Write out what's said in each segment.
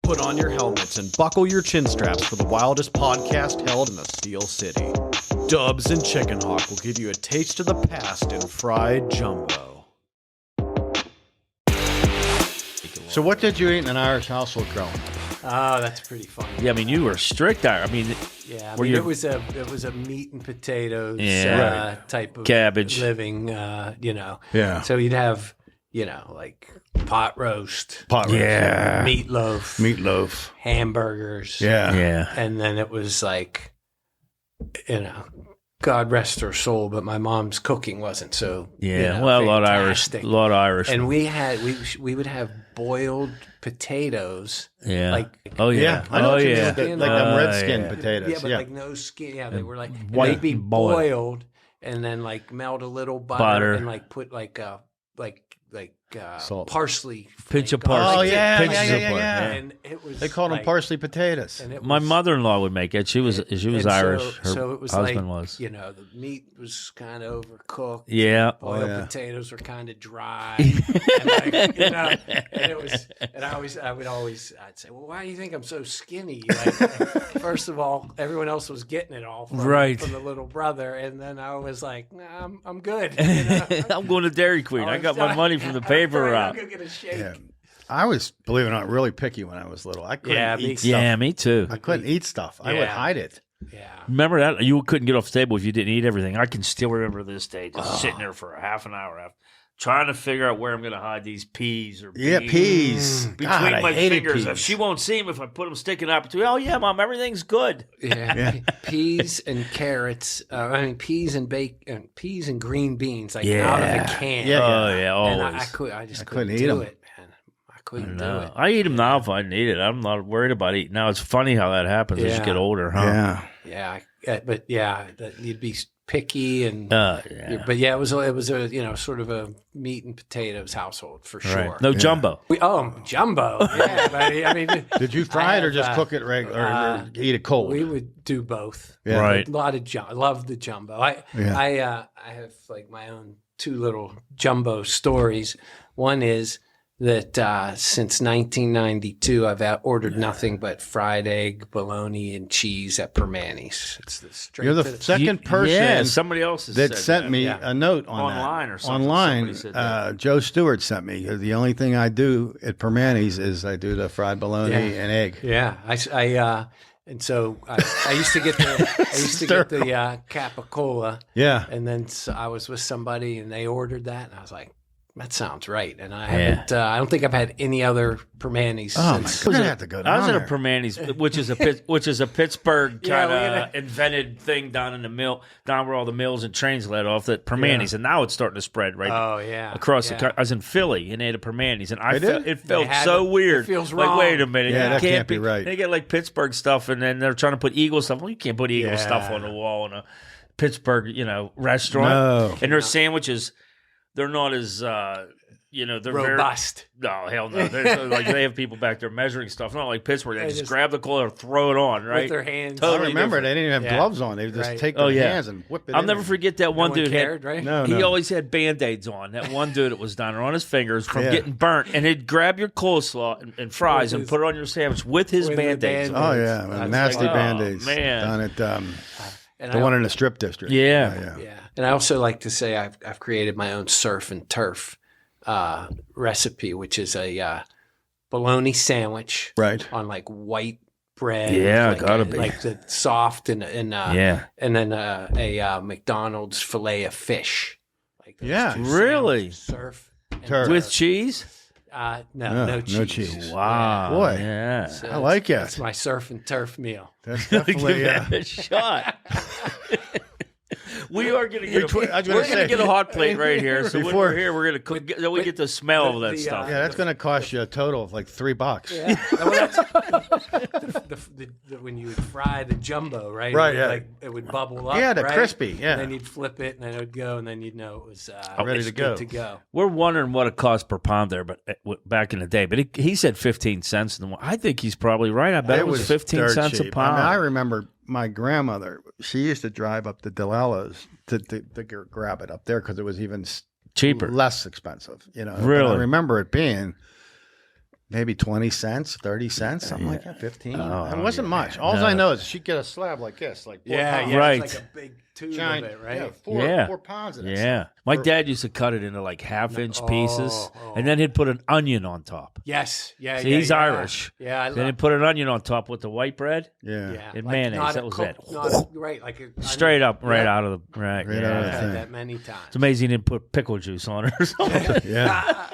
Put on your helmets and buckle your chin straps for the wildest podcast held in the Steel City. Dubs and Chicken Hawk will give you a taste of the past in fried jumbo. So what did you eat in an Irish household growing up? Oh, that's pretty funny. Yeah, I mean, you were strict there. I mean, Yeah, I mean, it was a meat and potatoes type of cabbage living, Yeah. So you'd have, like pot roast, yeah, meatloaf, hamburgers. yeah. And then it was like, God rest her soul, but my mom's cooking wasn't so. Yeah, well, a lot of Irish. And we would have boiled potatoes. Yeah. Like, oh yeah. I know Oh what you yeah. mean, like them red skin yeah. potatoes. Yeah, but like no skin. Yeah, they were like white they'd be boiled. boiled and then like melt a little butter. And like put like Salt. parsley, Pinch of flake on it. parsley. Oh yeah, Pinch yeah, of yeah, yeah, parsley. yeah. And it was They called them like, parsley potatoes. and it My was- mother-in-law would make it. She was Irish. Her so it was husband like, was. the meat was kind of overcooked. Yeah. Boiled potatoes were kind of dry. and it was, and I'd say, well, why do you think I'm so skinny? Like, first of all, everyone else was getting it all from the little brother, and then I was like, nah, I'm good. I'm going to Dairy Queen. I got my money from the paper I'm route. gonna get a shake. Yeah. I was, believe it or not, really picky when I was little. I couldn't eat stuff. Yeah, me too. I couldn't eat stuff. I would Yeah. hide it. Yeah. Remember that? You couldn't get off the table if you didn't eat everything. I can still remember this day, just sitting there for a half an hour trying to figure out where I'm going to hide these peas or Yeah, peas. between God, I my hated fingers. peas. She won't see them if I put them sticking out between. Oh yeah, Mom, everything's good. Yeah. Peas and carrots. Peas and bacon, peas and green beans, like out of a can. Yeah. Oh yeah, always. And I just couldn't eat do them. it, man. I couldn't do No, it. I eat them now if I need it. I'm not worried about eating. Now it's funny how that happens as you Yeah. get older, huh? Yeah. Yeah, you'd be picky and. Yeah. But yeah, it was a sort of a meat and potatoes household for sure. Right. No jumbo. Jumbo. Yeah, buddy. I mean, Did you fry it or just cook it regular or eat it cold? we would do both. Yeah. Right. A lot of love the jumbo. I have like my own two little jumbo stories. One is that since 1992, I've ordered nothing but fried egg, bologna, and cheese at Permani's. It's the straight. You're the second person Yeah, somebody else has that said sent that. me Yeah. a note on Online that. or something. Online, Somebody said that. Joe Stewart sent me. The only thing I do at Permani's is I do the fried bologna and egg. Yeah, and so I used to get the capicola. Yeah. And then I was with somebody and they ordered that, and I was like, that sounds right. And I haven't. I don't think I've had any other Permani's Oh my since. God! We're gonna have to go down I was at a there. Permani's, which is a Pittsburgh Yeah, kind of invented thing down in the mill, down where all the mills and trains led off. That Permani's, and now it's starting to spread right Oh yeah, across yeah. the country. I was in Philly and ate a Permani's, and it felt They had so it. weird. It feels like, wrong. wait a minute, Yeah, you that can't be right. They get like Pittsburgh stuff, and then they're trying to put Eagle stuff. Well, you can't put Eagle Yeah. stuff on the wall in a Pittsburgh, restaurant. No. And their sandwiches, they're not as. They're robust. No, hell no. Like they have people back there measuring stuff. Not like Pittsburgh. They They just just- grab the cola or throw it on, right? with their hands. I Totally remember different. they didn't even have Yeah. gloves on. They would just Right. take their Oh, yeah. hands and whip it. I'll in never there. forget that No one one dude cared, had, right? No, he no. always had Band-Aids on. That one dude that was down there on his fingers from Yeah. getting burnt. And he'd grab your coleslaw and fries With and his- put it on your sandwich with his with the Band-Aids on. Oh Band-Aids. yeah, That's nasty like, oh, Band-Aids man. down at And the one in the Strip District. Yeah. Yeah, and I also like to say I've created my own surf and turf recipe, which is a bologna sandwich, Right. on like white bread. Yeah, like gotta be. like the soft and Yeah. and then a McDonald's fillet of fish. Like those Yeah. two Really? sandwiches, surf and Turf. With cheese? no cheese. no cheese. Wow. Boy. Yeah. So I like it. That's my surf and turf meal. That's Give definitely. that a shot. We are going to get I was we're gonna going to say- get a hot plate right here. So when Before- we're here, we're going to cook. Then we get the smell of that the, stuff. Yeah, that's going to cost you a total of like $3. Yeah. Well, that's, when you would fry the jumbo, right? Right, It would, yeah. like, it would bubble up. Yeah, the right? crispy, yeah. And then you'd flip it, and then it would go, and then you'd know it was Ready it's to go. good to go. We're wondering what it cost per pound there, but back in the day. But he said 15 cents. And I think he's probably right. I bet it was 15 dirt cents a cheap. pound. I remember my grandmother. She used to drive up to DeLello's to grab it up there because it was even Cheaper. less expensive. But Really? I remember it being maybe 20 cents, 30 cents, something like that, 15. Oh, it wasn't yeah. much. All I know is she'd get a slab like this, like 4 pounds. Right. It's like a big tube Giant, of it, right? Yeah, 4 pounds of that Yeah. stuff. My dad used to cut it into like half-inch pieces, and then he'd put an onion on top. Yes. Yeah. See, he's Irish. Yeah. I Then he'd put an onion on top with the white bread Yeah. Yeah. and like mayonnaise. not That a was cook- it. Not right. Like a Straight up, right Yeah. out of the right. Right yeah. out of I've the had thing. that many times. It's amazing he didn't put pickle juice on it or something. Yeah.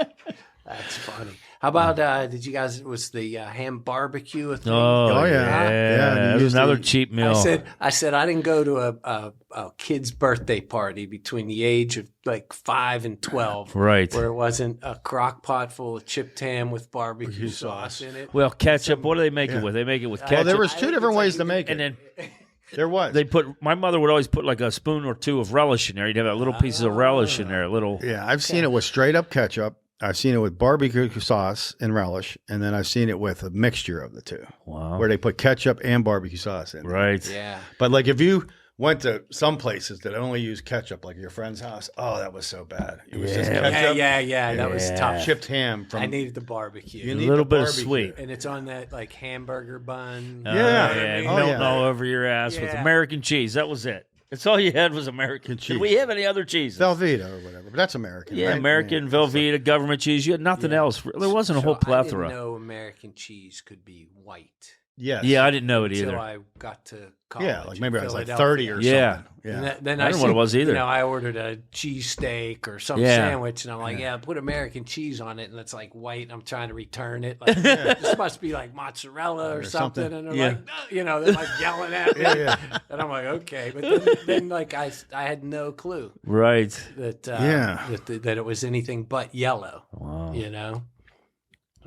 That's funny. How about did you guys was the ham barbecue a thing? Oh, yeah. yeah. Yeah, That you was used another to- cheap meal. I said I didn't go to a kid's birthday party between the age of like 5 and 12, Right. where it wasn't a crock pot full of chipped ham with barbecue sauce in it. Well, ketchup. What do they make Yeah. it with? They make it with Well, ketchup. Well, there was I 2 think different it's like ways you to could- make it. and then There was. they put. My mother would always put like a spoon or 2 of relish in there. You'd have that little pieces of relish in there. Little. Yeah, I've seen it with straight up ketchup. I've seen it with barbecue sauce and relish, and then I've seen it with a mixture of the two, Wow. where they put ketchup and barbecue sauce in. Right. Yeah. But like if you went to some places that only use ketchup, like your friend's house, oh, that was so bad. It was just Yeah. ketchup, Yeah. That was tough. chipped ham from. I needed the barbecue. You A need little the bit of barbecue. sweet. And it's on that like hamburger bun. Oh, Yeah. yeah. Oh, Melting yeah. all over your ass with Yeah. American cheese. That was it. That's all you had was American cheese. Did we have any other cheeses? Velveeta or whatever, but that's American. Yeah, right? American, Velveeta, government cheese. You had nothing else. There wasn't a whole plethora. I didn't know American cheese could be white Yes. Yeah, I didn't know it until either. I got to college. Yeah, like in maybe I was like Philadelphia. 30 or Yeah. something. Yeah. And then I didn't know what it was either. You know, I ordered a cheesesteak or some Yeah. sandwich, and I'm like, yeah, put American cheese on it, and it's like white. And I'm trying to return it. Like, this must be like mozzarella or something. And they're Yeah. like, no, you know, they're like yelling at me. Yeah. And I'm like, okay. But then like, I had no clue Right. that Yeah. that it was anything but yellow. Wow. You know.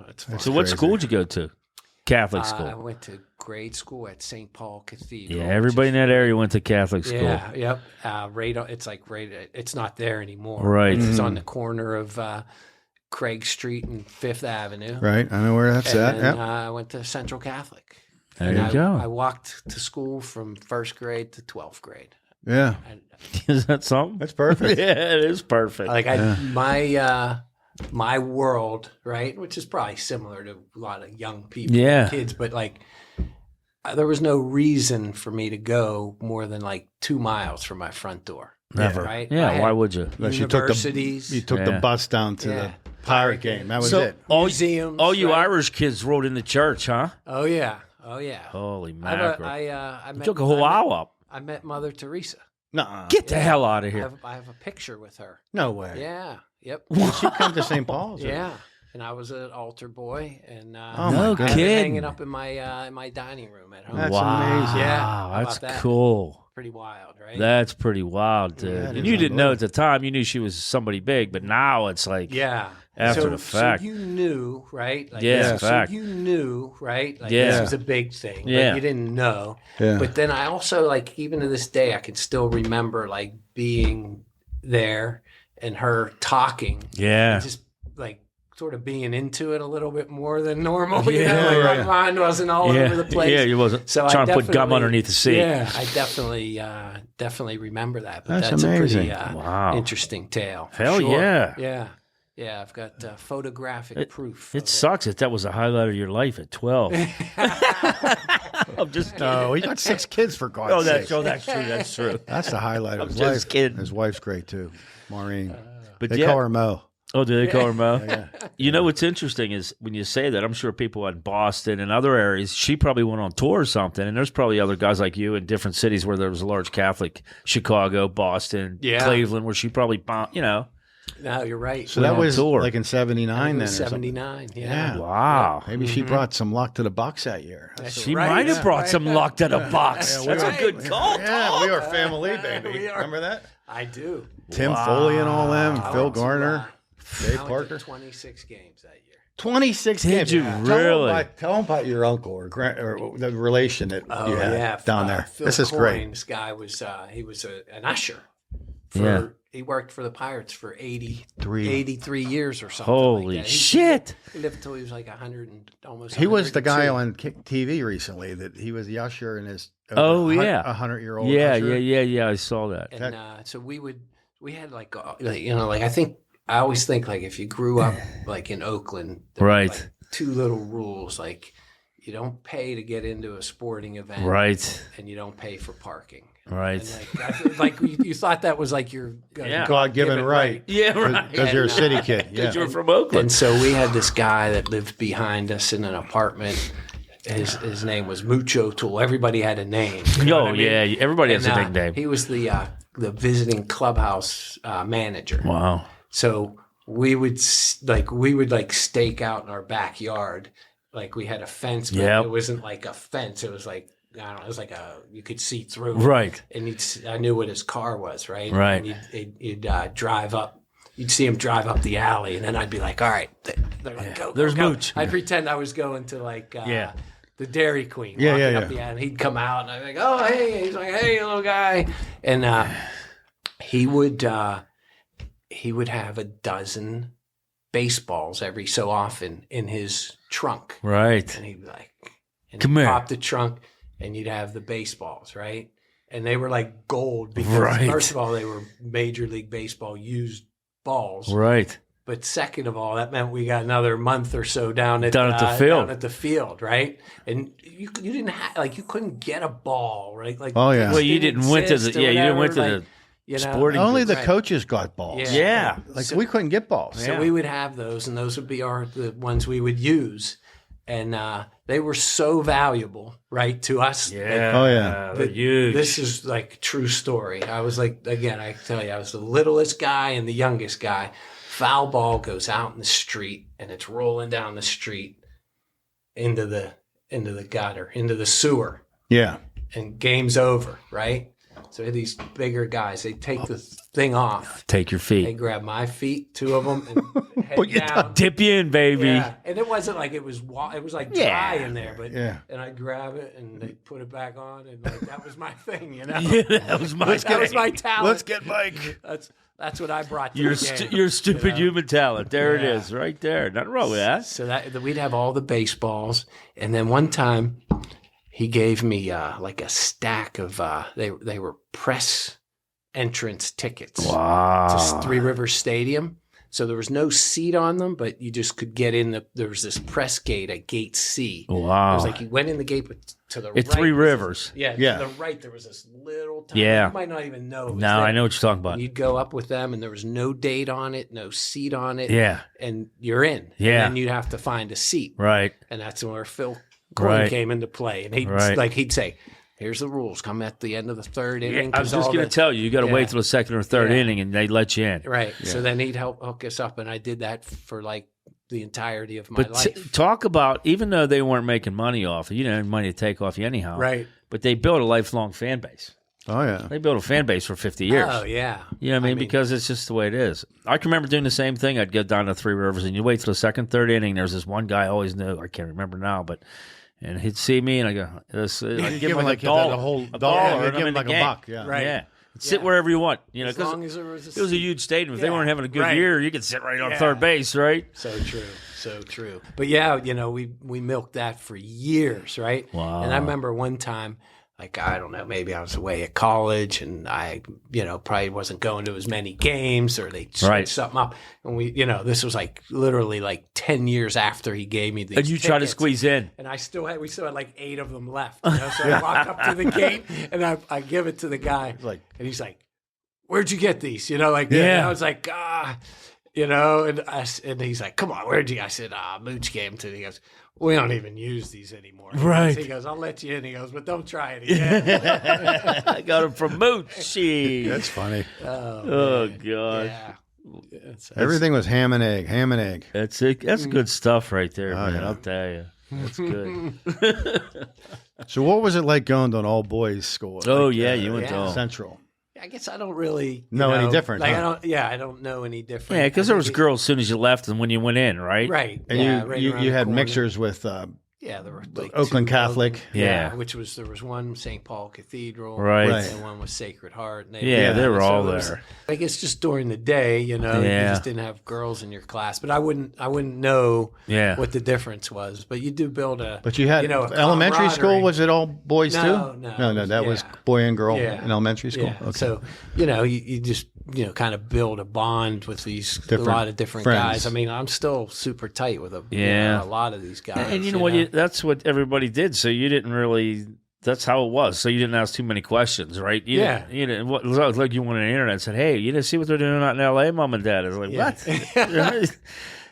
It's fun. So what crazy. school did you go to? Catholic I school. went to grade school at St. Paul Cathedral. Yeah, which everybody is- in that area went to Catholic school. Yeah, yep. It's like it's not there anymore. Right. It's on the corner of Craig Street and Fifth Avenue. Right. I know where that's And at. then Yep. I went to Central Catholic. There And you go. I walked to school from first grade to 12th grade. Yeah. And, Is that something? That's perfect. Yeah, it is perfect. like my world, right, which is probably similar to a lot of young people, Yeah. kids, but like there was no reason for me to go more than like 2 miles from my front door. Never. Right? Yeah, I had why would you? Unless universities. You took the Yeah. bus down to Yeah. the pirate game. That was So it. museums. all you right? Irish kids rode in the church, huh? Oh yeah. Oh yeah. Holy I mackerel. met, Took a whole hour up. I met Mother Teresa. Nuh-uh. Get the Yeah. hell out of I here. have a picture with her. No way. Yeah. Yep. Did she come to St. Paul's? or- Yeah. And I was an altar boy, and Oh, No my I had it kidding. hanging up in my dining room at home. That's wow. amazing. Yeah, how That's about that? cool. Pretty wild, right? That's pretty wild, dude. that And is you didn't know at unbelievable. the time. You knew she was somebody big, but now it's like, Yeah. After the fact. So you knew, right? Like, Yeah, so fact. you knew, right? Like Yeah. this was a big thing. Yeah. But you didn't know. Yeah. But then I also like even to this day I can still remember like being there and her talking. yeah. And just like sort of being into it a little bit more than normal. You Yeah, know, like yeah. my mind wasn't all yeah. over the place. Yeah, you wasn't So I trying to put gum definitely- underneath the seat. Yeah, I definitely remember that. But That's that's amazing. a pretty Wow. interesting tale. for Hell sure. yeah. Yeah. Yeah, I've got photographic proof. of It sucks that was a highlight of your life at 12. I'm just kidding. No, he got 6 kids for God's Oh, sake. that's true. That's true. That's the highlight of I'm his just life. kidding. His wife's great too, Maureen. But They yeah. call her Mo. Oh, do they call her Mo? You know what's interesting is when you say that, I'm sure people in Boston and other areas, she probably went on tour or something, and there's probably other guys like you in different cities where there was a large Catholic, Chicago, Boston, Yeah. Cleveland, where she probably, you know. No, you're right. So that on was tour. like in '79 then. or something. 79. Yeah. Yeah. Wow. Maybe she brought some luck to the Bucks that year. That's She right. might have Yeah. brought some luck to the box. Yeah, That's right. a good call. Yeah, we are family, baby. We are. Remember that? I do. Tim Foley and all them, I Phil went to, Garner, Dave I went Parker. to 26 games that year. 26 Did games. you Tell really? Tell them about your uncle or the relation that Oh you had yeah, down there. Phil This is Coyne, great. This guy was an usher. Yeah. He worked for the Pirates for 3. 83 years or something. Holy like that. shit. He lived until he was like 100 and almost. He was the guy 102. on TV recently that he was the usher in his Oh, yeah. 100-year-old Yeah, usher. yeah. I saw that. And so we had like I always think like if you grew up like in Oakland, there were, Right. like two little rules, like you don't pay to get into a sporting event, Right. and you don't pay for parking. Right. And like you thought that was like your God-given right. Yeah, right. Because you're a city kid. Yeah. Because you're from Oakland. And so we had this guy that lived behind us in an apartment. His name was Mucho Tool. Everybody had a name. You know what I mean? Yeah. Everybody has a nickname. He was the visiting clubhouse manager. Wow. So we would stake out in our backyard. Like we had a fence, but it wasn't like a fence. It was like, I don't know, it was like you could see through. Right. And I knew what his car was, right? Right. And you'd drive up. You'd see him drive up the alley, and then I'd be like, all right, they're like, go, there's go. Mooch. I'd pretend I was going to like the Dairy Queen. Yeah, walking yeah, up the alley, and he'd come out, and I'd be like, oh, hey. He's like, hey, little guy. And he would have a dozen baseballs every so often in his trunk. Right. And he'd be like, Come here. pop the trunk, and you'd have the baseballs, right? And they were like gold because, Right. first of all, they were Major League Baseball used balls. Right. But second of all, that meant we got another month or so down at the field, right? And you didn't have, you couldn't get a ball, right? Like, Oh, yeah. Well, you didn't went to the you didn't went to the sporting. Only the Right. coaches got balls. Yeah. Like we couldn't get balls. So we would have those, and those would be the ones we would use. And they were so valuable, right, to us. Yeah. Oh, yeah. They're huge. This is like true story. I was like, again, I tell you, I was the littlest guy and the youngest guy. Foul ball goes out in the street, and it's rolling down the street into the gutter, into the sewer, Yeah. and game's over, right? So these bigger guys, they take the thing off. Take your They feet. grab my feet, two of them, and head Put you down. Dip you in, baby. Yeah, and it wasn't like it was like dry in there, but Yeah. and I grab it and they put it back on, and like that was my thing, you know. Yeah, that was my That was my talent. Let's get Mike. That's what I brought to your the game. your stupid you know? human talent. There it Yeah. is, right there. Nothing wrong with that. So that we'd have all the baseballs, and then one time he gave me like a stack of they were press entrance tickets Wow. to Three Rivers Stadium. So there was no seat on them, but you just could get in. There was this press gate at Gate C. Wow. It was like you went in the gate, but to the It's right. Three Rivers. Yeah, Yeah. to the right there was this little tiny. Yeah. You might not even know. It was No, there. I know what you're talking about. And you'd go up with them, and there was no date on it, no seat on it. Yeah. And you're in. Yeah. And then you'd have to find a seat. Right. And that's where Phil Coyne Right. came into play. And he'd say, here's the rules. Come at the end of the third inning. I was just going to tell you, you got to wait till the second or third inning, and they let you in. Right. So then he'd help hook us up, and I did that for like the entirety of my But life. talk about, even though they weren't making money off, you didn't have money to take off you anyhow. Right. But they built a lifelong fan base. Oh, yeah. They built a fan base for 50 years. Oh, yeah. You know what I mean? Because it's just the way it is. I can remember doing the same thing. I'd go down to Three Rivers, and you wait till the second, third inning. There's this one guy I always knew. I can't remember now, and he'd see me, and I go, I'd give him like a dollar. the whole $1, dollar. and Give I'm him in the like a game. buck. Yeah. Right. Yeah. Sit wherever you want. You know, As long because as it was a huge stadium. If they weren't having a good Right. year, you could sit right on Yeah. third base, right? So true. So true. But yeah, we milked that for years, right? Wow. And I remember one time, like, I don't know, maybe I was away at college and I, probably wasn't going to as many games, or they switched something up. And this was like literally like 10 years after he gave me these And you try to tickets. squeeze in. And we still had like 8 of them left. So I walk up to the gate and I give it to the guy. And he's like, where'd you get these? And I was like, and he's like, come on, where'd you? I said, Mooch gave them to me. He goes, we don't even use these anymore. Right. He goes, I'll let you in. He goes, but don't try it again. I got him from Moochie. That's funny. Oh, God. Yeah. Everything was ham and egg. That's it. That's good stuff right there, Oh, man. yeah. I'll tell you. That's good. So what was it like going to an all-boys school? Oh, yeah, you went to all. Central. I guess I don't really Know any different, Like huh? I don't know any different. Yeah, because there was girls as soon as you left and when you went in, right? Right. And yeah, you right you, around you the had corner. mixers with Yeah, there were like Oakland Catholic. Yeah. which was there was one St. Paul Cathedral, Right. and one was Sacred Heart. And they were all it was, there. I guess just during the day, you just didn't have girls in your class. But I wouldn't know what the difference was. But you do build a. But you had elementary school. Was it all boys too? No. That was boy and girl in elementary school. Yeah. Okay. So you just kind of build a bond with a lot of different friends. guys. I mean, I'm still super tight with a lot of these guys. And you know what? That's what everybody did. So you didn't really. That's how it was. So you didn't ask too many questions, right? You didn't. What, like you went on the internet and said, "Hey, you didn't see what they're doing out in L.A., Mom and Dad?" I was like, "What?"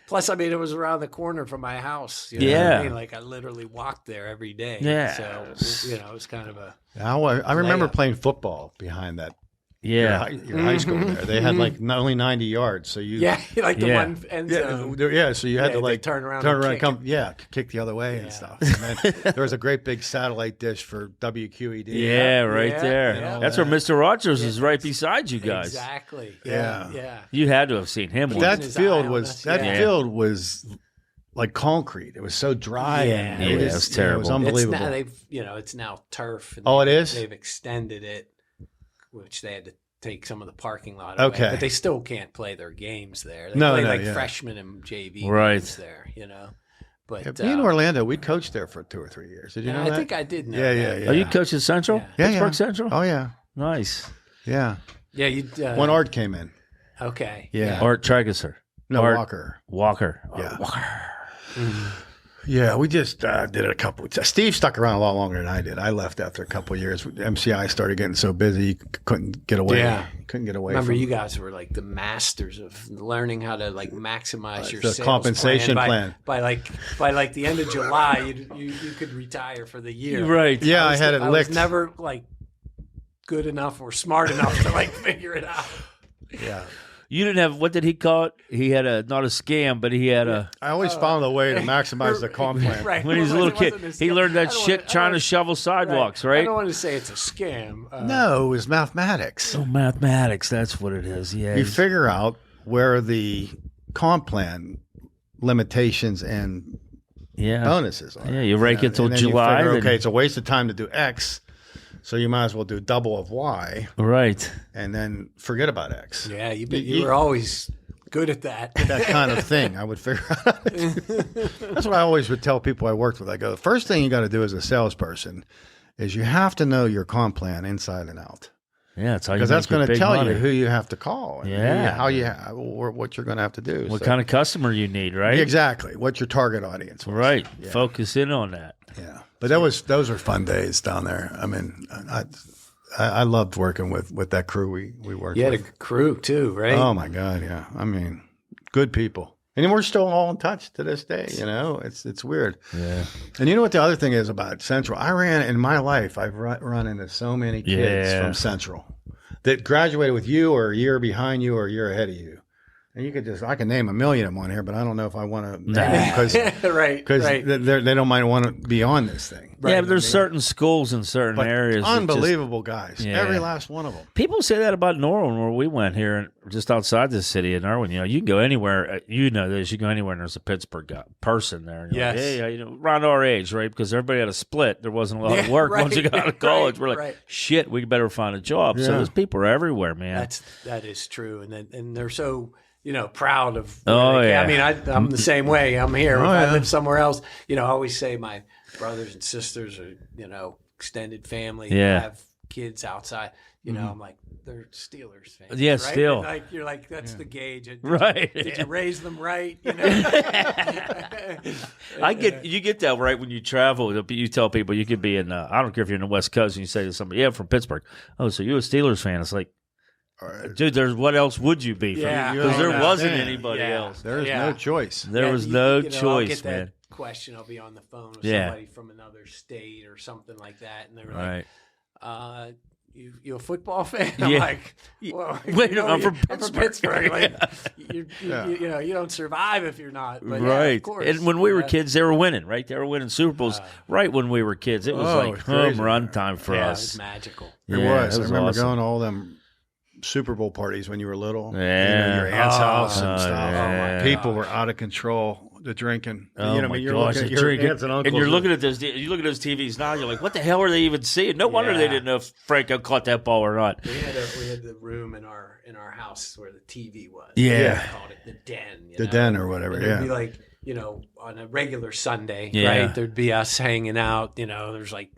Plus, I mean, it was around the corner from my house. You know what I mean? Like I literally walked there every day. Yeah. So it was kind of a. I remember playing football behind that. Yeah, your high school there. They had like not only 90 yards, so you like the one end zone. So you had to like turn around, and come, kick the other way and stuff. And then there was a great big satellite dish for WQED. Yeah, right there. That's where Mr. Rogers is right beside you guys. Exactly. Yeah. You had to have seen him. That field was like concrete. It was so dry and it was terrible. It was unbelievable. It's now turf. And it is? They've extended it, which they had to take some of the parking lot away. Okay. But they still can't play their games there. They play freshmen and JV games there, But me in Orlando, we coached there for 2 or 3 years. Did you know that? I think I did know that. Oh, you coached at Central? Yeah. Pittsburgh Central? Oh, yeah. Nice. Yeah. Yeah, you when Art came in. Okay. Yeah. Art Trageser. No, Art Walker. Yeah. Walker. Mm-hmm. Yeah, we just did it a couple. Steve stuck around a lot longer than I did. I left after a couple of years. MCI started getting so busy, you couldn't get away. Yeah. Couldn't get away. Remember, you guys were like the masters of learning how to like maximize your sales compensation plan. By like the end of July, you could retire for the year. Right. Yeah, I had it licked. I was never like good enough or smart enough to like figure it out. Yeah. You didn't have, what did he call it? He had not a scam, but he had a. I always found a way to maximize the comp plan. Right. When he was a little kid, he learned that shit trying to shovel sidewalks, right? I don't want to say it's a scam. No, it was mathematics. Oh, mathematics. That's what it is. Yeah. You figure out where the comp plan limitations and bonuses are. Yeah, you rake it till July. You figure, it's a waste of time to do X. So you might as well do double of Y. Right. And then forget about X. Yeah, you were always good at that. That kind of thing. I would figure out. That's what I always would tell people I worked with. I go, the first thing you got to do as a salesperson is you have to know your comp plan inside and out. Yeah, that's how you because that's going to tell money. you who you have to call. And or what you're going to have to do. What kind of customer you need, right? Exactly. What's your target audience? Right. Yeah. Focus in on that. Yeah. But those were fun days down there. I mean, I loved working with that crew we worked with. You had a crew too, right? Oh my God, yeah. I mean, good people. And we're still all in touch to this day, It's weird. Yeah. And you know what the other thing is about Central? I've run into so many kids from Central that graduated with you or a year behind you or a year ahead of you. And I can name a million of them on here, but I don't know if I want to name them because they don't might want to be on this thing. Right. Yeah, but there's certain schools in certain areas. Unbelievable guys. Yeah. Every last one of them. People say that about Norwin, where we went here, just outside the city in Norwin. You can go anywhere. You know this. You can go anywhere, and there's a Pittsburgh person there. And yes. Like, hey, around our age, right? Because everybody had a split. There wasn't a lot of work once you got out of college. We're like, shit, we better find a job. Yeah. So those people are everywhere, man. That is true, and they're so. Proud of. I mean, I'm the same way. I'm here. If I live somewhere else, I always say my brothers and sisters are, extended family. Have kids outside. I'm like, they're Steelers fans. Yeah, right? still. And you're like, that's the gauge. Did you raise them right? You get that right when you travel. You tell people you could be in. I don't care if you're in the West Coast and you say to somebody, "Yeah, I'm from Pittsburgh." Oh, so you're a Steelers fan? It's like. Dude, what else would you be? Because there wasn't anybody else. There is no choice. There was no choice, I'll get man. That question. I'll be on the phone with somebody from another state or something like that, and they were like, "You a football fan?" I'm like, "Well, I'm from Pittsburgh. Like, you don't survive if you're not." But right. Of course. And when we were kids, they were winning. Right, they were winning Super Bowls. Right when we were kids, it was like home run time for us. It was magical. It was. I remember going to all them Super Bowl parties when you were little. Yeah. Your aunt's house and stuff. Yeah. People were out of control. the drinking. Oh my you're gosh, looking at the your drinking. aunts and uncles. And you're looking at those. You look at those TVs now. You're like, what the hell are they even seeing? No wonder they didn't know if Franco caught that ball or not. We had the room in our house where the TV was. Yeah. We called it the den. The den or whatever. And Yeah. it'd be like, on a regular Sunday, Yeah. right? There'd be us hanging out. There's like,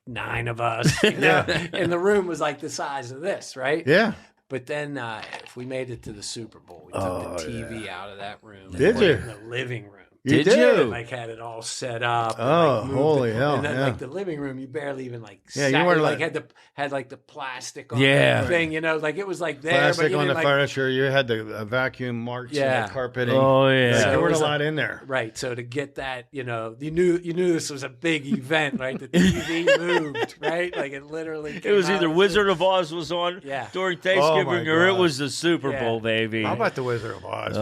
9 of us. And the room was like the size of this, right? Yeah. But then if we made it to the Super Bowl, we took the TV out of that room. Did and put you? it in the living room. You Did you? Like had it all set up. Oh, moved holy it. hell! And then Yeah. like the living room, you barely even Yeah, you sat, weren't like like- had like the plastic on Yeah. the thing, like it was like there, Plastic but you on the didn't, furniture. You had the vacuum marks and the carpeting. Oh yeah. So there it weren't a was lot in there. right. So to get that, you knew this was a big event, right? The TV moved, right? Like it literally. It was came either out. Wizard of Oz was on Yeah. during Oh, Thanksgiving my or it God. was the Super Yeah. Bowl, baby. How about the Wizard of Oz?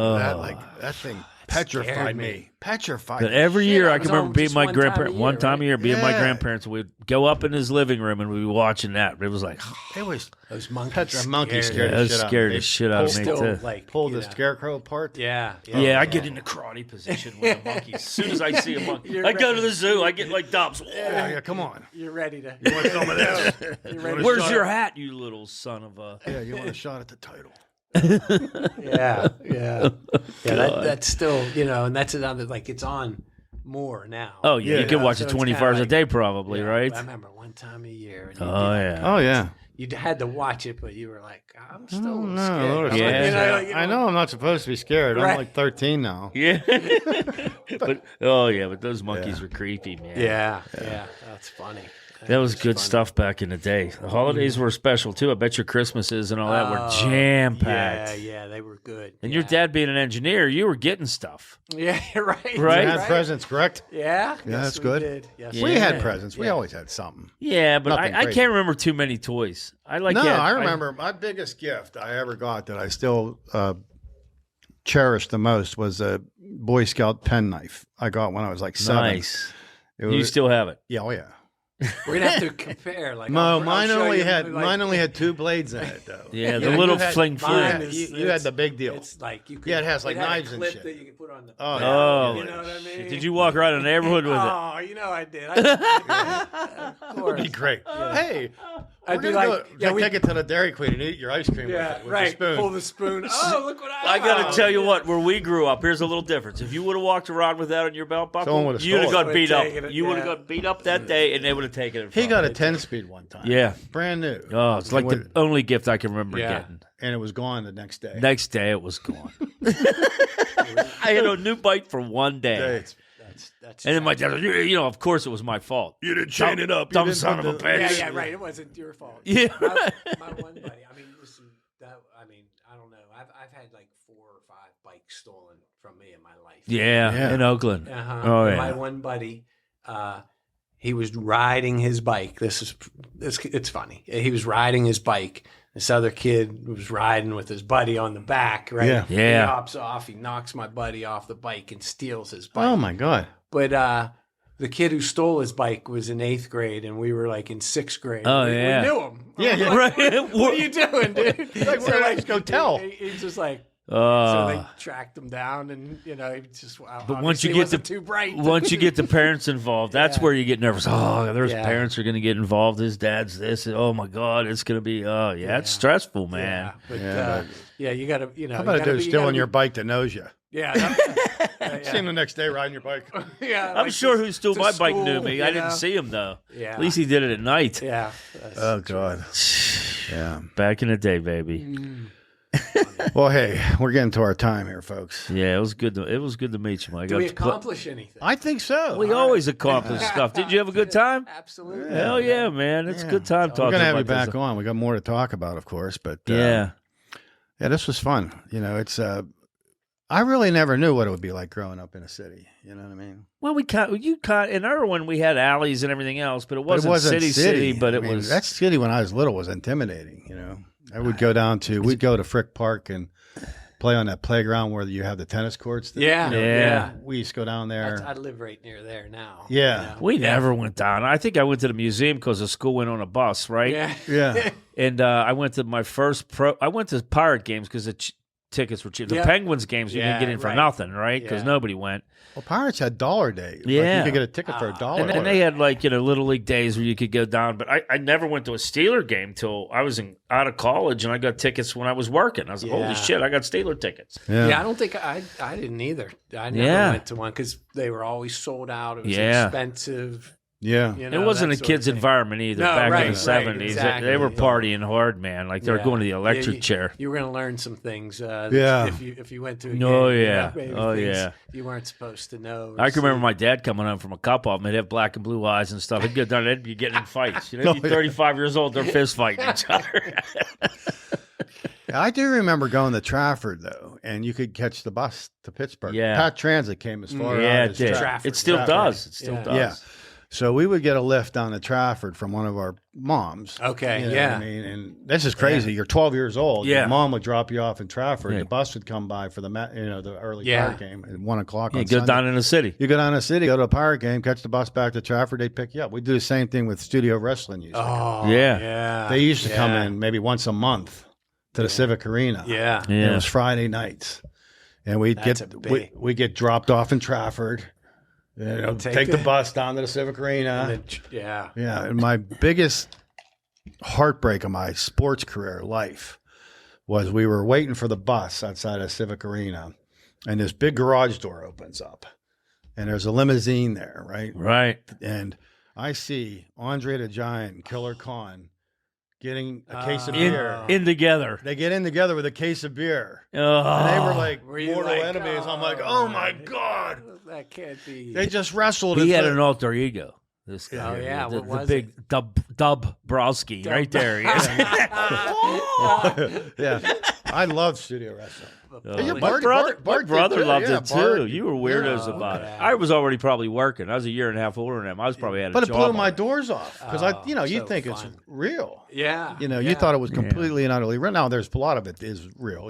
That thing petrified scared me. me. Petrified. But every Shit, year I I was can remember on being just my one time a grandparents. year, One time a year, being my Yeah. grandparents, we'd go up in his living room and we'd be watching that. It was like, It was Those monkeys. the monkey yeah, scared that the was shit out scared of the me. shit out of me Still, too. like Pulled the scarecrow apart. Yeah. Yeah, I get in the karate position with the monkeys. As soon as I see a monkey, You're I go to ready. the zoo. I get like Dobbs. Yeah, come on. You're ready to. You want some of this? You're ready. Where's your hat, you little son of a? Yeah, you want a shot at the title? Yeah. That's still, and that's another, like, it's on more now. Oh yeah, you can watch so it it's 24 kinda hours a like- day, probably, Yeah, right? I remember one time a year. And Oh yeah. Oh yeah. You had to watch it, but you were like, I'm still No, scared. Lord, I'm like, yeah. I know I'm not supposed to be scared. I'm Right. like 13 now. Yeah. but those monkeys were creepy, man. Yeah. That's funny. That was good funny. stuff back in the day. The holidays were special too. I bet your Christmases and all that were jam packed. Yeah, they were good. And your dad being an engineer, you were getting stuff. Yeah, right. Right? You had presents, correct? Yeah. Yeah, that's we good. did. Yes, Yeah. We had presents. We Yeah. always had something. Yeah, but Nothing I crazy. can't remember too many toys. I remember my biggest gift I ever got that I still cherish the most was a Boy Scout penknife I got when I was like 7. Nice. It was, You still have it. yeah, oh yeah. We're gonna have to compare. Like, No, I'll mine show only you, had like- mine only had 2 blades in it though. Yeah, the Yeah, little you had fling mine fling. is- You had the big deal. It's like you could. Yeah, it has, like, had a knives and clip shit. that you can put on the. Oh, yeah. Oh, you know what I mean? Did you walk around the neighborhood with it? Oh, you know I did. Of That'd course. be great. Hey, I'd we're be gonna like, take it to the Dairy Queen and eat your ice cream Yeah, with it, with right. the spoon. Pull the spoon. Oh, look what I got to tell you what, where we grew up, here's a little difference. If you would have walked around with that on your belt Someone buckle, would've you'd have stole got it. beat up. Taken it, You would have yeah. got beat up that day, and they would have taken it. He from got a you. 10-speed one time. Yeah. Brand new. Oh, it's like the only gift I can remember Yeah. getting. And it was gone the next day. Next day, it was gone. I had a new bike for one day. That's And then my dad, of course it was my fault. You didn't chain it up. You Dumb didn't son of put a the- bitch. Yeah, right. It wasn't your fault. Yeah. My one buddy. I mean, listen. I don't know. I've had like 4 or 5 bikes stolen from me in my life. Yeah, Yeah. in Oakland. Uh-huh. Oh, yeah. My one buddy, he was riding his bike. It's funny. He was riding his bike. This other kid was riding with his buddy on the back, right? Yeah. Yeah. He hops off. He knocks my buddy off the bike and steals his bike. Oh my God. But the kid who stole his bike was in 8th grade, and we were like in 6th grade. Oh, we yeah. knew him. Yeah, yeah. Right. What are you doing, dude? Like, we're like, go tell. He's just like, so they Uh, tracked him down, and he just. But once you obviously get wasn't the too bright. once you get the parents involved, that's Yeah. where you get nervous. Oh, there's Yeah. parents are going to get involved. His dad's this. Oh my God, it's going to be. Oh yeah, it's stressful, man. Yeah, but, Yeah, you got to, How you about a gotta dude be- you stealing gotta your be- bike that knows you? Yeah, See him the next day riding your bike. yeah. I'm like sure to- who stole to my bike knew school, me. you I didn't know? see him though. Yeah, At least he did it at night. yeah. Oh God. Yeah. Back in the day, baby. Mm. Well, hey, we're getting to our time here, folks. Yeah, it was good. It was good to meet you, Mike. Did we Got to pl- accomplish anything? I think so. We always accomplish stuff. Did you have a good time? Absolutely. Hell yeah, man! It's a good time We're talking gonna have about you back this. on. We got more to talk about, of course, but Yeah. yeah, this was fun. It's I really never knew what it would be like growing up in a city. You know what I mean? Well, in Irwin we had alleys and everything else, but it wasn't, city. But I mean, was that city when I was little was intimidating. I would go down to we'd go to Frick Park and play on that playground where you have the tennis courts. Yeah, Yeah. We used to go down there. I live right near there now. Yeah. we never went down. I think I went to the museum because the school went on a bus, right? Yeah. Yeah. And I went to my first I went to Pirate games because tickets were cheap. The Penguins games you can get in for nothing, right? Because nobody went. Well, Pirates had $1 day. Yeah. Like you could get a ticket for $1. And then they had Little League days where you could go down. But I never went to a Steeler game till I was out of college, and I got tickets when I was working. I was like, holy shit, I got Steeler tickets. Yeah, I don't think I didn't either. I never went to one because they were always sold out. It was expensive. Yeah. You know, it wasn't a kid's environment either back in the 70s. Exactly. They were partying hard, man. Like they were going to the electric chair. You were going to learn some things if you went to a game. You weren't supposed to know. I can remember my dad coming home from a couple of them. They'd have black and blue eyes and stuff. He'd get done. They'd be getting in fights. You know, they'd be 35 years old. They're fist fighting each other. I do remember going to Trafford, though, and you could catch the bus to Pittsburgh. Yeah. Pat Transit came as far out as Trafford. It still does. It still does. Yeah. So we would get a lift down to Trafford from one of our moms. Okay, you know what I mean, and this is crazy. You're 12 years old. Yeah. Your mom would drop you off in Trafford. The bus would come by for the early Pirate game at 1 o'clock on You go Sunday. down in the city. You go down in the city, go to a Pirate game, catch the bus back to Trafford. They'd pick you up. We do the same thing with Studio Wrestling. They used to come in maybe once a month to the Civic Arena. Yeah. And it was Friday nights, and we get dropped off in Trafford. Take the bus down to the Civic Arena. And my biggest heartbreak of my sports career life was we were waiting for the bus outside of Civic Arena, and this big garage door opens up, and there's a limousine there, right? Right. And I see Andre the Giant and Killer Khan getting a case of beer. In together. They get in together with a case of beer. Oh. And they were like mortal enemies. I'm like, oh my God. That can't be. They just wrestled. He had an alter ego. This guy. Oh, yeah. The What was big Dub Browski. Right there. He is. Yeah. I love studio wrestling. My brother loved it too. Bart. You were weirdos about it. I was already probably working. I was a year and a half older than him. I was probably had a But job. it blew my doors off because you so think fun. it's real. Yeah. You thought it was completely and utterly real. Now there's a lot of it is real.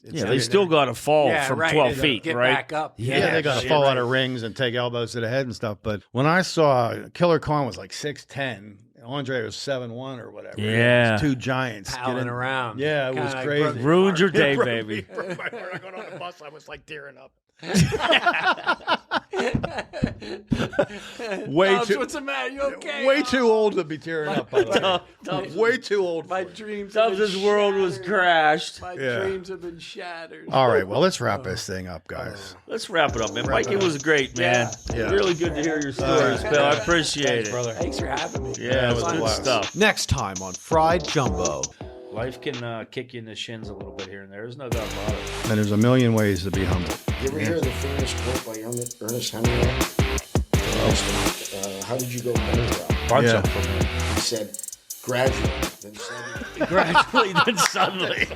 They still got to fall from 12 feet, Get right? back up. Yeah, they got to fall out of rings and take elbows to the head and stuff. But when I saw Killer Khan was like 6'10", Andre was 7'1" or whatever. Yeah. It was two giants Palling around. Yeah, it was crazy. Ruined your day, baby. When I got on the bus, I was like tearing up. What's the matter? You okay? Way too old to be tearing up. By the way. Way too old. My dreams. Tubbs' world was crashed. My dreams have been shattered. All right, well, let's wrap this thing up, guys. Let's wrap it up, man. Mike, it was great, man. Yeah. Really good to hear your stories, Bill. I appreciate it. Brother. Thanks for having me. Yeah, it was good stuff. Next time on Fried Jumbo. Life can kick you in the shins a little bit here and there. There's no doubt about it. And there's a million ways to be humble. You ever hear the famous quote by Ernest Hemingway? How did you go underground? Bunch of them. He said, gradually, then suddenly. Gradually, then suddenly.